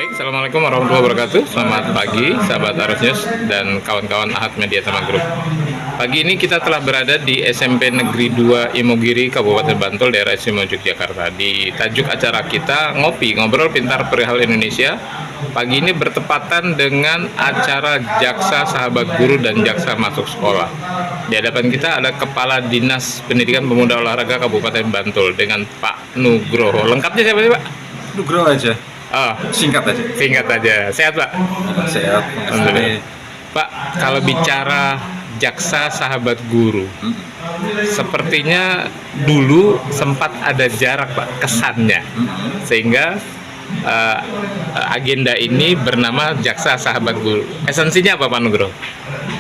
Baik, Assalamualaikum warahmatullahi wabarakatuh. Selamat pagi, sahabat Arus News dan kawan-kawan Ahad Media Tama Group. Pagi ini kita telah berada di SMP Negeri 2 Imogiri, Kabupaten Bantul, daerah istimewa Yogyakarta. Di tajuk acara kita, Ngopi, Ngobrol Pintar Perihal Indonesia. Pagi ini bertepatan dengan acara Jaksa Sahabat Guru dan Jaksa Masuk Sekolah. Di hadapan kita ada Kepala Dinas Pendidikan Pemuda Olahraga Kabupaten Bantul dengan Pak Nugroho. Lengkapnya siapa sih, Pak? Nugroho aja. Oh, Singkat aja. singkat aja. Sehat, Pak? Sehat. Alhamdulillah. Pak, kalau bicara Jaksa Sahabat Guru, sepertinya dulu sempat ada jarak, Pak, kesannya, sehingga agenda ini bernama Jaksa Sahabat Guru. Esensinya apa, Pak Nugroho?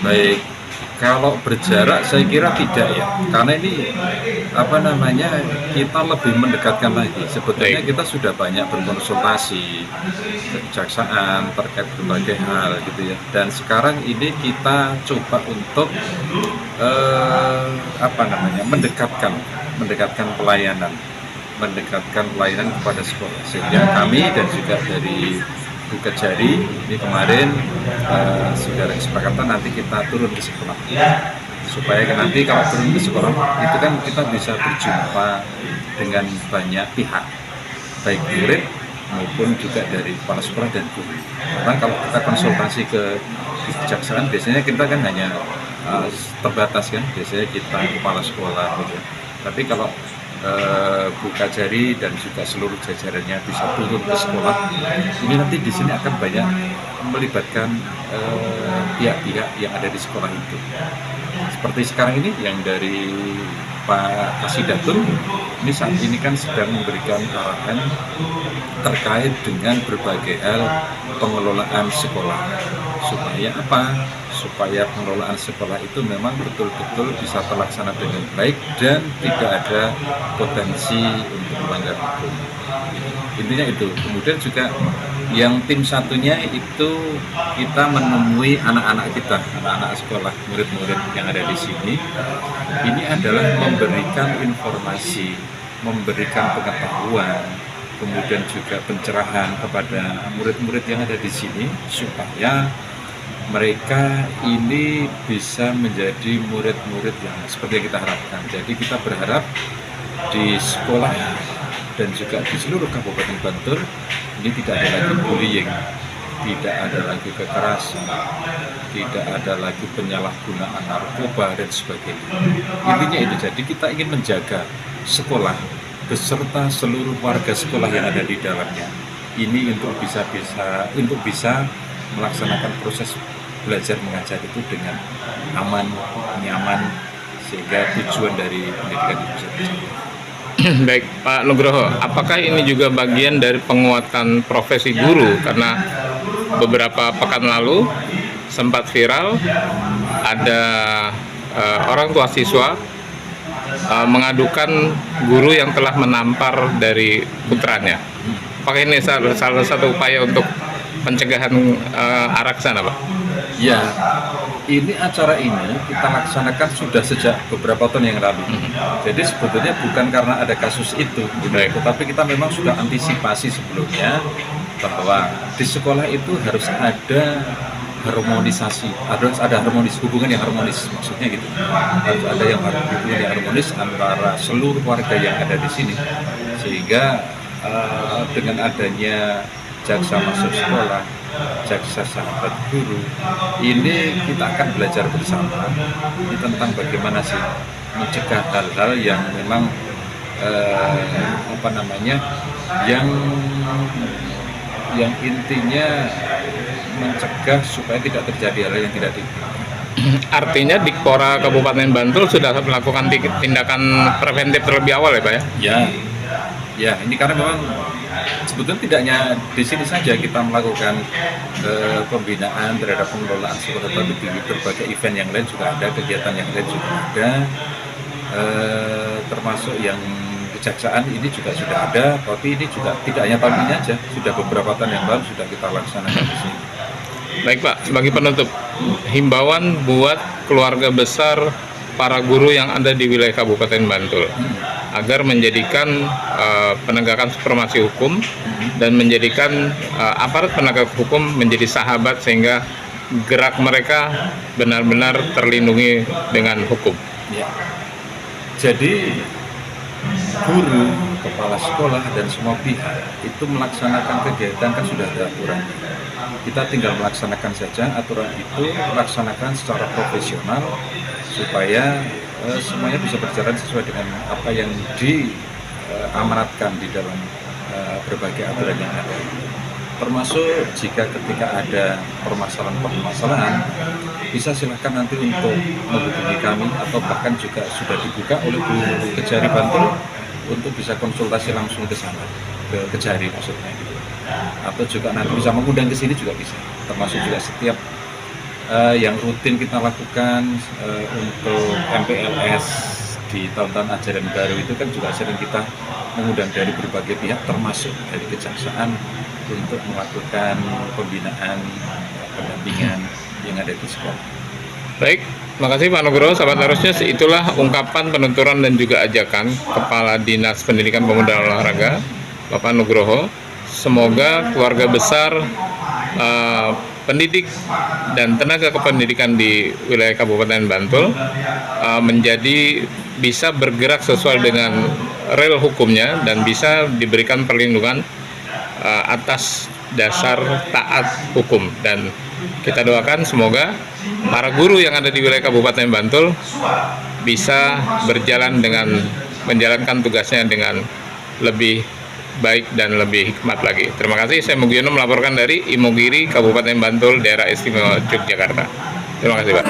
Baik. Kalau berjarak saya kira tidak ya, karena ini kita lebih mendekatkan lagi. Sebetulnya kita sudah banyak berkonsultasi kejaksaan terkait berbagai hal gitu ya. Dan sekarang ini kita coba untuk mendekatkan pelayanan kepada sekolah. Sehingga kami dan juga dari Bu Kejari ini kemarin sudah ada kesepakatan nanti kita turun ke sekolah, supaya nanti kalau turun ke sekolah itu kan kita bisa berjumpa dengan banyak pihak, baik murid maupun juga dari kepala sekolah dan guru. Karena kalau kita konsultasi ke kejaksaan biasanya kita kan hanya terbatas kan, biasanya kita kepala sekolah gitu. Tapi kalau Bu Kajari dan juga seluruh jajarannya bisa turun ke sekolah, ini nanti di sini akan banyak melibatkan pihak-pihak yang ada di sekolah itu. Seperti sekarang ini yang dari Pak Kasidatun, ini saat ini kan sedang memberikan arahan terkait dengan berbagai hal pengelolaan sekolah. Supaya apa? Supaya pengelolaan sekolah itu memang betul-betul bisa terlaksana dengan baik dan tidak ada potensi untuk melanggar hukum. Intinya itu. Kemudian juga yang tim satunya itu kita menemui anak-anak kita, anak-anak sekolah, murid-murid yang ada di sini. Ini adalah memberikan informasi, memberikan pengetahuan, kemudian juga pencerahan kepada murid-murid yang ada di sini supaya mereka ini bisa menjadi murid-murid yang seperti yang kita harapkan. Jadi kita berharap di sekolah dan juga di seluruh Kabupaten Bantul ini tidak ada lagi bullying, tidak ada lagi kekerasan, tidak ada lagi penyalahgunaan narkoba dan sebagainya. Intinya itu, jadi kita ingin menjaga sekolah beserta seluruh warga sekolah yang ada di dalamnya. Ini untuk bisa melaksanakan proses belajar mengajar itu dengan aman, nyaman, sehingga tujuan dari pendidikan itu bisa tercapai. Baik, Pak Nugroho, apakah ini juga bagian dari penguatan profesi guru? Karena beberapa pekan lalu sempat viral ada orang tua siswa mengadukan guru yang telah menampar dari putranya. Apakah ini salah satu upaya untuk pencegahan arah ke sana, Pak? Ya, ini acara ini kita laksanakan sudah sejak beberapa tahun yang lalu. Jadi sebetulnya bukan karena ada kasus itu, tetapi kita memang sudah antisipasi sebelumnya bahwa di sekolah itu harus ada harmonisasi, harus ada hubungan yang harmonis, maksudnya gitu. Harus ada hubungan yang harmonis antara seluruh warga yang ada di sini, sehingga dengan adanya Jaksa Masuk Sekolah, Jaksa Sahabat Guru, ini kita akan belajar bersama ini tentang bagaimana sih mencegah hal-hal yang memang yang intinya mencegah supaya tidak terjadi hal yang tidak diinginkan. Artinya Dikpora Kabupaten Bantul sudah melakukan tindakan preventif terlebih awal ya, Pak ya? Ya, ini karena memang sebetulnya tidak hanya di sini saja kita melakukan pembinaan terhadap pengelolaan sekolah, tapi di berbagai event yang lain juga ada, kegiatan yang lain juga ada, termasuk yang kejaksaan ini juga sudah ada, tapi ini juga tidak hanya tahun ini aja, sudah beberapa tahun yang lalu sudah kita laksanakan di sini. Baik, Pak, sebagai penutup, himbauan buat keluarga besar para guru yang ada di wilayah Kabupaten Bantul. agar menjadikan penegakan supremasi hukum dan menjadikan aparat penegak hukum menjadi sahabat sehingga gerak mereka benar-benar terlindungi dengan hukum. Ya. Jadi guru, kepala sekolah dan semua pihak itu melaksanakan kegiatan kan sudah ada aturan. Kita tinggal melaksanakan saja aturan itu, laksanakan secara profesional supaya semuanya bisa berjalan sesuai dengan apa yang diamanatkan di dalam berbagai aturan yang ada. Termasuk jika ketika ada permasalahan-permasalahan, bisa silahkan nanti untuk menghubungi kami atau bahkan juga sudah dibuka oleh Bu Kejari Bantul untuk bisa konsultasi langsung ke sana, ke Kejari maksudnya gitu. Atau juga nanti bisa mengundang ke sini juga bisa. Termasuk juga setiap yang rutin kita lakukan untuk MPLS di tahun-tahun ajaran baru itu kan juga sering kita mengundang dari berbagai pihak termasuk dari kejaksaan untuk melakukan pembinaan pendampingan yang ada di sekolah. Baik, makasih Pak Nugroho, sahabat harusnya itulah ungkapan penuturan dan juga ajakan Kepala Dinas Pendidikan Pemuda dan Olahraga Bapak Nugroho. Semoga keluarga besar pendidik dan tenaga kependidikan di wilayah Kabupaten Bantul menjadi bisa bergerak sesuai dengan rel hukumnya dan bisa diberikan perlindungan atas dasar taat hukum. Dan kita doakan semoga para guru yang ada di wilayah Kabupaten Bantul bisa berjalan dengan menjalankan tugasnya dengan lebih baik dan lebih hikmat lagi. Terima kasih. Saya Mugiono melaporkan dari Imogiri, Kabupaten Bantul, Daerah Istimewa Yogyakarta. Terima kasih, Pak.